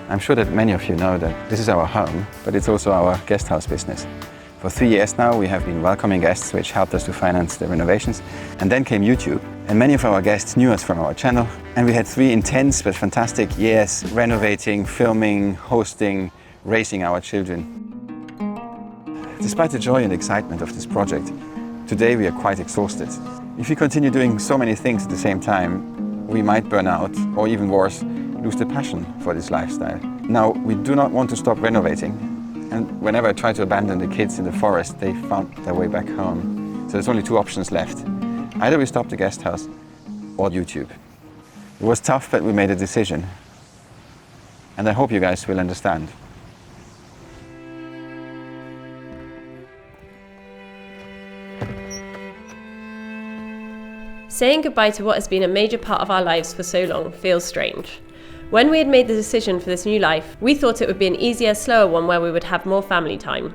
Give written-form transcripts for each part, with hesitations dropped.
I'm sure that many of you know that this is our home, but it's also our guest house business. For 3 years now, we have been welcoming guests, which helped us to finance the renovations. And then came YouTube, and many of our guests knew us from our channel. And we had 3 intense but fantastic years renovating, filming, hosting, raising our children. Despite the joy and excitement of this project, today we are quite exhausted. If we continue doing so many things at the same time, we might burn out, or even worse, lose the passion for this lifestyle. Now, we do not want to stop renovating. And whenever I try to abandon the kids in the forest, they found their way back home. So there's only 2 options left. Either we stop the guest house or YouTube. It was tough, but we made a decision. And I hope you guys will understand. Saying goodbye to what has been a major part of our lives for so long feels strange. When we had made the decision for this new life, we thought it would be an easier, slower one where we would have more family time.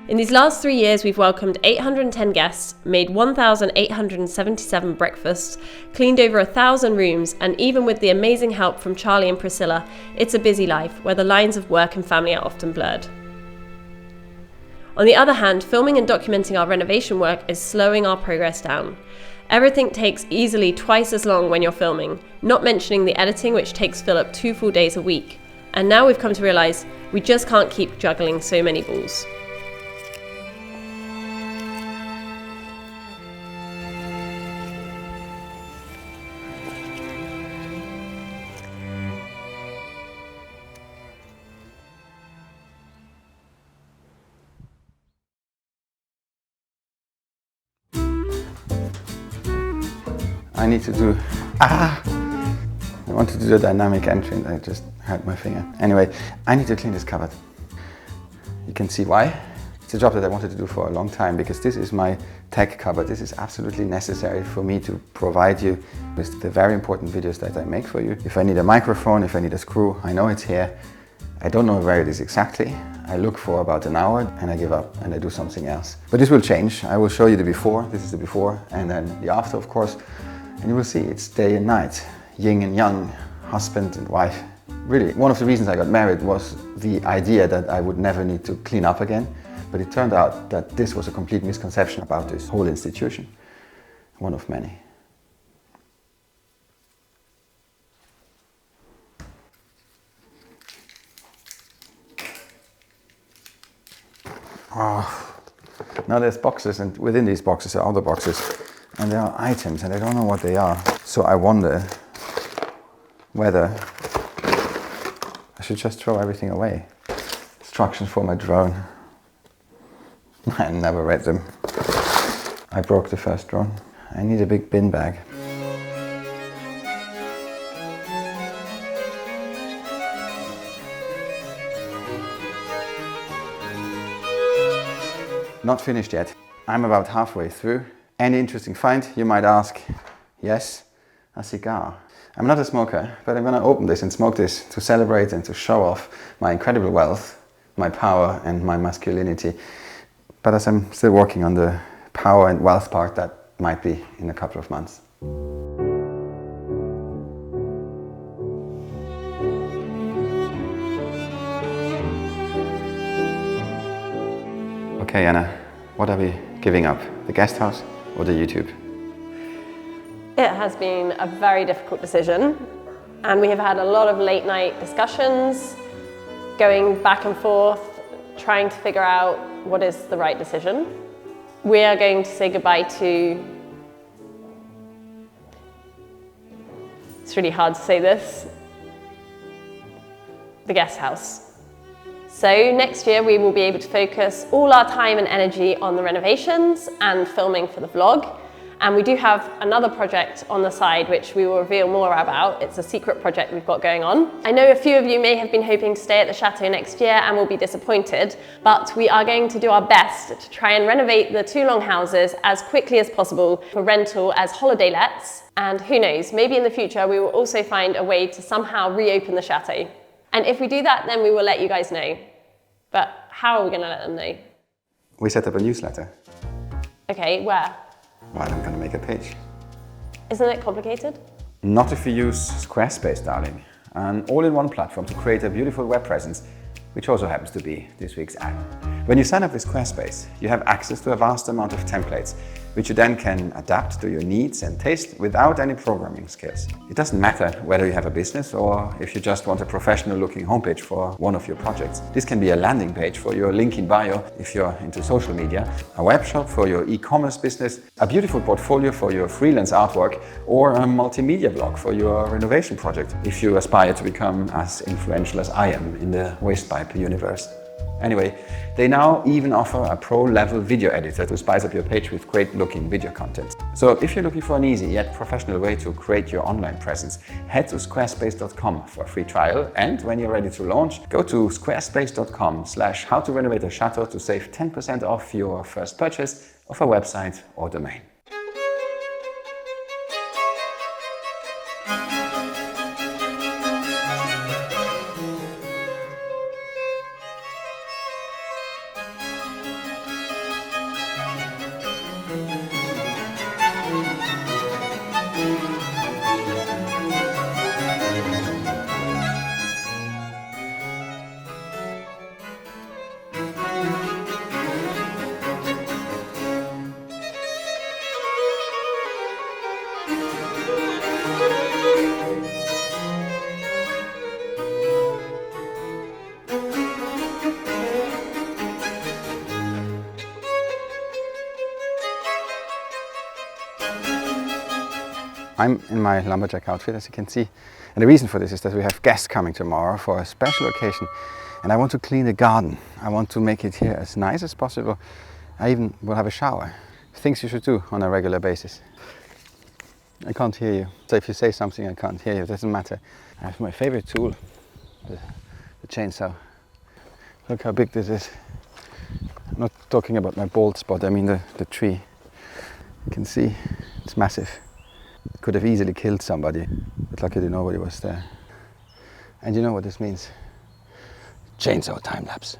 In these last 3 years, we've welcomed 810 guests, made 1,877 breakfasts, cleaned over 1,000 rooms, and even with the amazing help from Charlie and Priscilla, it's a busy life where the lines of work and family are often blurred. On the other hand, filming and documenting our renovation work is slowing our progress down. Everything takes easily twice as long when you're filming, not mentioning the editing, which takes Philip 2 full days a week. And now we've come to realise we just can't keep juggling so many balls. I need to do, I want to do the dynamic entry and I just hurt my finger. Anyway, I need to clean this cupboard. You can see why. It's a job that I wanted to do for a long time because this is my tech cupboard. This is absolutely necessary for me to provide you with the very important videos that I make for you. If I need a microphone, if I need a screw, I know it's here. I don't know where it is exactly. I look for about an hour and I give up and I do something else. But this will change. I will show you the before. This is the before and then the after, of course. And you will see it's day and night, yin and yang, husband and wife. Really, one of the reasons I got married was the idea that I would never need to clean up again. But it turned out that this was a complete misconception about this whole institution. One of many. Oh. Now there's boxes, and within these boxes are other boxes. And there are items, and I don't know what they are. So I wonder whether I should just throw everything away. Instructions for my drone. I never read them. I broke the first drone. I need a big bin bag. Not finished yet. I'm about halfway through. Any interesting find, you might ask? Yes, a cigar. I'm not a smoker, but I'm gonna open this and smoke this to celebrate and to show off my incredible wealth, my power and my masculinity. But as I'm still working on the power and wealth part, that might be in a couple of months. Okay, Anna, what are we giving up? The guest house or the YouTube? It has been a very difficult decision, and we have had a lot of late night discussions, going back and forth, trying to figure out what is the right decision. We are going to say goodbye to, it's really hard to say this, the guest house. So next year we will be able to focus all our time and energy on the renovations and filming for the vlog. And we do have another project on the side which we will reveal more about. It's a secret project we've got going on. I know a few of you may have been hoping to stay at the Chateau next year and will be disappointed, but we are going to do our best to try and renovate the 2 longhouses as quickly as possible for rental as holiday lets. And who knows, maybe in the future we will also find a way to somehow reopen the Chateau. And if we do that, then we will let you guys know. But how are we going to let them know? We set up a newsletter. Okay, where? Well, I'm going to make a page. Isn't it complicated? Not if you use Squarespace, darling. an all-in-one platform to create a beautiful web presence, which also happens to be this week's ad. When you sign up with Squarespace, you have access to a vast amount of templates, which you then can adapt to your needs and taste without any programming skills. It doesn't matter whether you have a business or if you just want a professional-looking homepage for one of your projects. This can be a landing page for your link in bio if you're into social media, a web shop for your e-commerce business, a beautiful portfolio for your freelance artwork, or a multimedia blog for your renovation project if you aspire to become as influential as I am in the wastepipe universe. Anyway, they now even offer a pro-level video editor to spice up your page with great-looking video content. So if you're looking for an easy yet professional way to create your online presence, head to squarespace.com for a free trial, and when you're ready to launch, go to squarespace.com/howtorenovateachateau to save 10% off your first purchase of a website or domain. I'm in my lumberjack outfit, as you can see, and the reason for this is that we have guests coming tomorrow for a special occasion, and I want to clean the garden. I want to make it here as nice as possible. I even will have a shower. Things you should do on a regular basis. I can't hear you, so if you say something I can't hear you, it doesn't matter. I have my favorite tool, the chainsaw. Look how big this is. I'm not talking about my bald spot, I mean the tree. You can see it's massive. It could have easily killed somebody, but luckily nobody was there. And you know what this means? Chainsaw time lapse.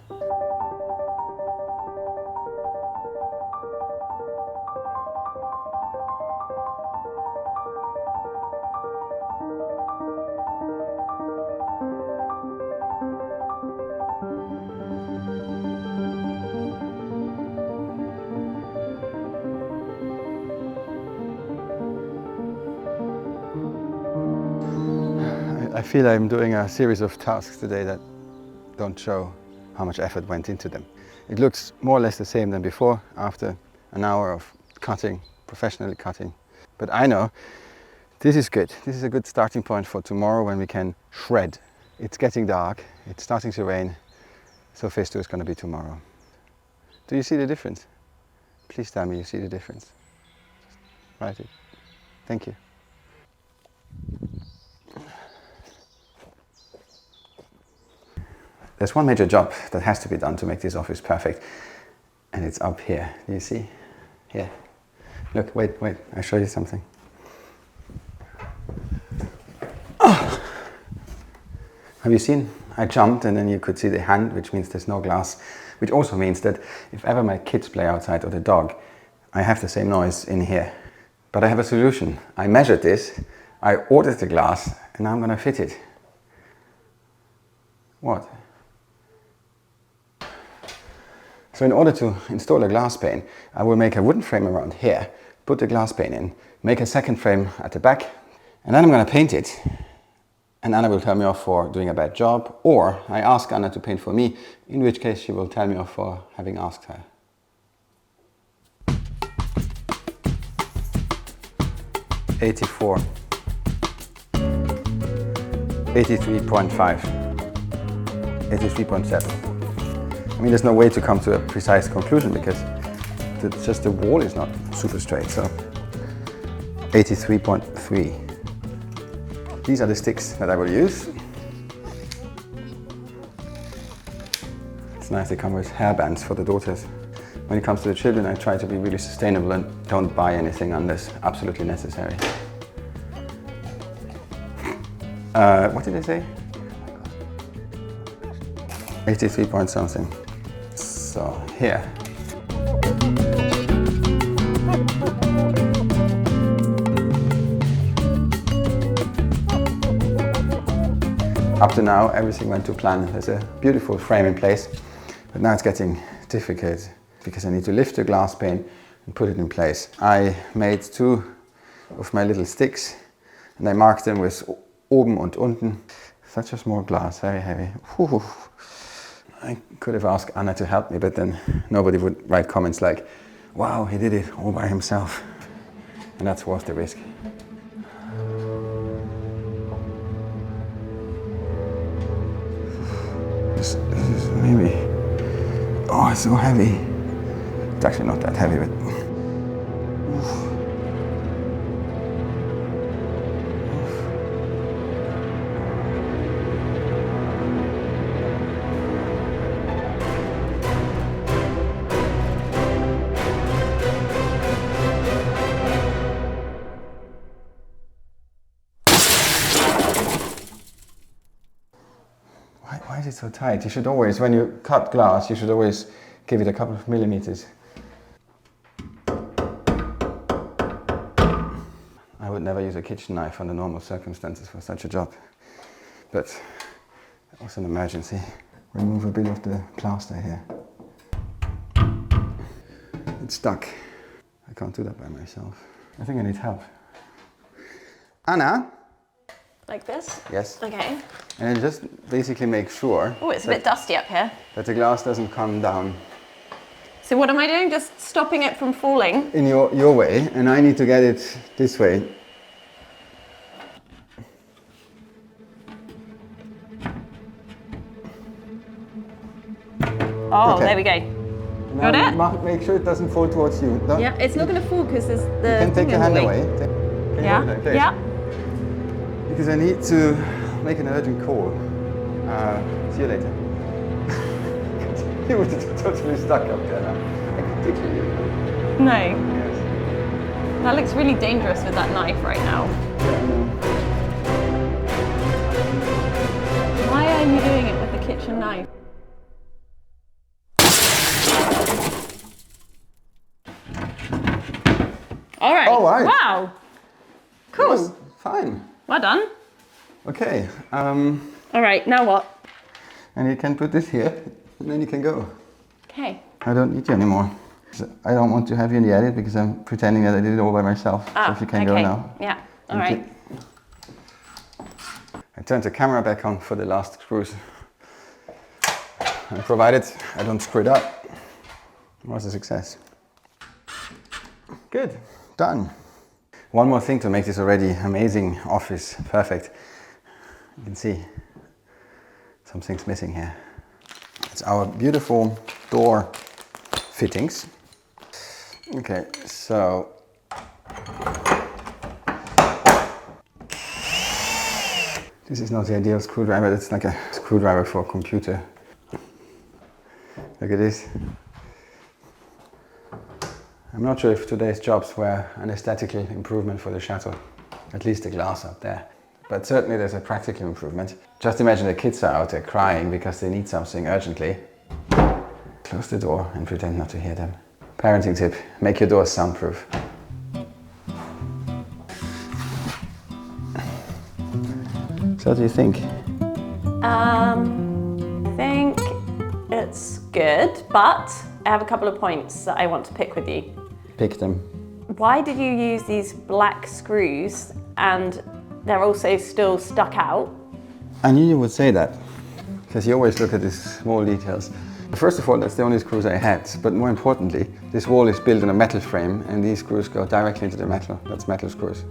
I feel I'm doing a series of tasks today that don't show how much effort went into them. It looks more or less the same than before after an hour of cutting, professionally cutting. But I know this is good. This is a good starting point for tomorrow when we can shred. It's getting dark, it's starting to rain, so phase 2 is going to be tomorrow. Do you see the difference? Please tell me you see the difference. Just write it. Thank you. There's one major job that has to be done to make this office perfect, and it's up here. Do you see? Here. Look, wait, I'll show you something. Oh. Have you seen? I jumped and then you could see the hand, which means there's no glass, which also means that if ever my kids play outside or the dog, I have the same noise in here. But I have a solution. I measured this, I ordered the glass, and now I'm going to fit it. What? So in order to install a glass pane, I will make a wooden frame around here, put the glass pane in, make a second frame at the back, and then I'm going to paint it. And Anna will tell me off for doing a bad job, or I ask Anna to paint for me, in which case she will tell me off for having asked her. '84. 83.5. 83.7. I mean, there's no way to come to a precise conclusion because just the wall is not super straight, so 83.3. These are the sticks that I will use. It's nice they come with hairbands for the daughters. When it comes to the children, I try to be really sustainable and don't buy anything unless absolutely necessary. What did I say? 83 point something. So here. Up to now, everything went to plan. There's a beautiful frame in place, but now it's getting difficult because I need to lift the glass pane and put it in place. I made 2 of my little sticks and I marked them with oben und unten. Such a small glass, very heavy. Whew. I could have asked Anna to help me, but then nobody would write comments like, wow, he did it all by himself. And that's worth the risk. This is maybe, oh, it's so heavy. It's actually not that heavy, but why is it so tight? You should always, when you cut glass, you should always give it a couple of millimeters. I would never use a kitchen knife under normal circumstances for such a job, but it was an emergency. Remove a bit of the plaster here. It's stuck. I can't do that by myself. I think I need help. Anna? Like this? Yes. Okay. And just basically make sure. Oh, it's a bit dusty up here. That the glass doesn't come down. So what am I doing? Just stopping it from falling? In your way, and I need to get it this way. Oh, Okay. there we go. Now Got it? make sure it doesn't fall towards you. Don't, Yeah, it's not going to fall because there's the. you can take thing your in hand the way. away. Can you hold it, please? Yeah. Because I need to make an urgent call. See you later. You were totally stuck up there now. I can tickle you. No. Yes. That looks really dangerous with that knife right now. Yeah, I know. Why are you doing it with the kitchen knife? All right. All right. Wow. It Cool. was fine. Well done. Okay. All right. Now what? And you can put this here, and then you can go. Okay. I don't need you anymore. I don't want to have you in the edit because I'm pretending that I did it all by myself. So if you can go now. Yeah. All Thank right. you. I turned the camera back on for the last screws. And provided I don't screw it up, it was a success. Good, done. One more thing to make this already amazing office perfect. You can see something's missing here. It's our beautiful door fittings. Okay, so this is not the ideal screwdriver. It's like a screwdriver for a computer. Look at this. I'm not sure if today's jobs were an aesthetical improvement for the Chateau, at least the glass up there. But certainly there's a practical improvement. Just imagine the kids are out there crying because they need something urgently. Close the door and pretend not to hear them. Parenting tip, make your doors soundproof. So what do you think? I think it's good, but I have a couple of points that I want to pick with you. Pick them. Why did you use these black screws and they're also still stuck out? I knew you would say that, because you always look at these small details. First of all, that's the only screws I had, but more importantly, this wall is built in a metal frame and these screws go directly into the metal. That's metal screws.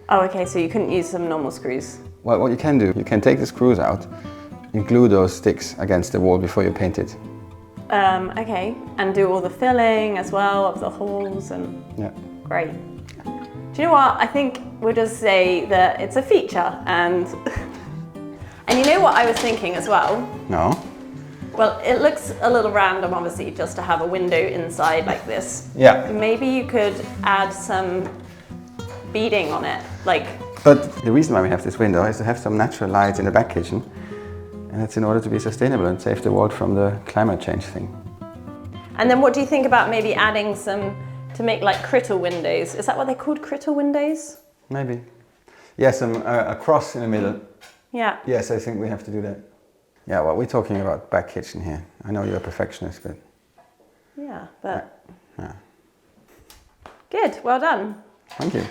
Oh, okay, so you couldn't use some normal screws? Well, what you can do, you can take the screws out and glue those sticks against the wall before you paint it. Okay, and do all the filling as well of the holes and... Yeah. Great. Do you know what? I think we'll just say that it's a feature and... And you know what I was thinking as well? No? Well, it looks a little random, obviously, just to have a window inside like this. Yeah. Maybe you could add some beading on it, like... But the reason why we have this window is to have some natural light in the back kitchen, and it's in order to be sustainable and save the world from the climate change thing. And then what do you think about maybe adding some, to make like critter windows? Is that what they're called, critter windows? Maybe. Yeah, some a cross in the middle Yeah. Yes, I think we have to do that. Yeah, well, we're talking about back kitchen here. I know you're a perfectionist, but... Yeah, but... Yeah. Good, well done. Thank you.